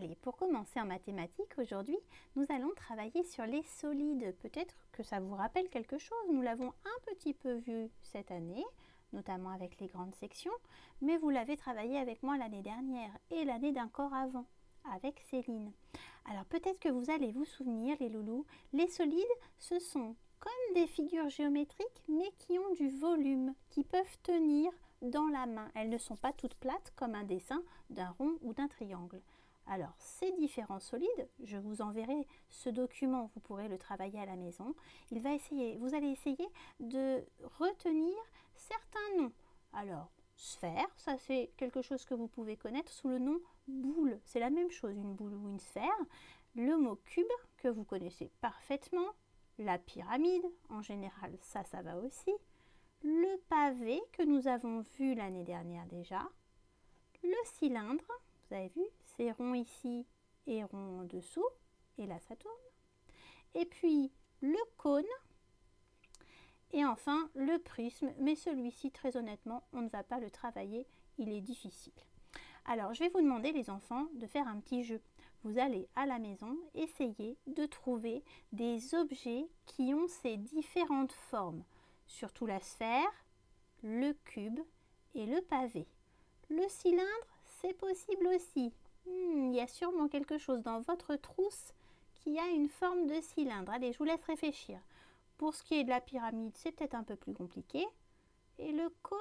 Allez, pour commencer en mathématiques, aujourd'hui, nous allons travailler sur les solides. Peut-être que ça vous rappelle quelque chose. Nous l'avons un petit peu vu cette année, notamment avec les grandes sections, mais vous l'avez travaillé avec moi l'année dernière et l'année d'encore avant, avec Céline. Alors peut-être que vous allez vous souvenir, les loulous, les solides, ce sont comme des figures géométriques, mais qui ont du volume, qui peuvent tenir dans la main. Elles ne sont pas toutes plates comme un dessin d'un rond ou d'un triangle. Alors, ces différents solides, je vous enverrai ce document, vous pourrez le travailler à la maison. Vous allez essayer de retenir certains noms. Alors, sphère, ça c'est quelque chose que vous pouvez connaître sous le nom boule. C'est la même chose, une boule ou une sphère. Le mot cube, que vous connaissez parfaitement. La pyramide, en général, ça va aussi. Le pavé, que nous avons vu l'année dernière déjà. Le cylindre, vous avez vu, c'est rond ici et rond en dessous, et là ça tourne. Et puis le cône, et enfin le prisme, mais celui-ci, très honnêtement, on ne va pas le travailler, il est difficile. Alors je vais vous demander, les enfants, de faire un petit jeu. Vous allez à la maison essayer de trouver des objets qui ont ces différentes formes, surtout la sphère, le cube et le pavé. Le cylindre, c'est possible aussi. Il y a sûrement quelque chose dans votre trousse qui a une forme de cylindre. Allez, je vous laisse réfléchir. Pour ce qui est de la pyramide, c'est peut-être un peu plus compliqué. Et le cône,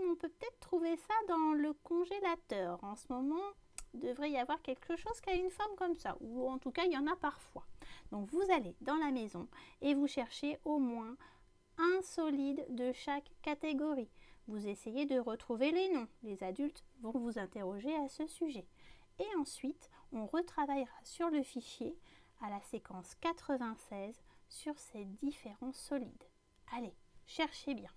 on peut peut-être trouver ça dans le congélateur. En ce moment, il devrait y avoir quelque chose qui a une forme comme ça. Ou en tout cas, il y en a parfois. Donc vous allez dans la maison et vous cherchez au moins un solide de chaque catégorie. Vous essayez de retrouver les noms. Les adultes vont vous interroger à ce sujet. Et ensuite, on retravaillera sur le fichier à la séquence 96 sur ces différents solides. Allez, cherchez bien.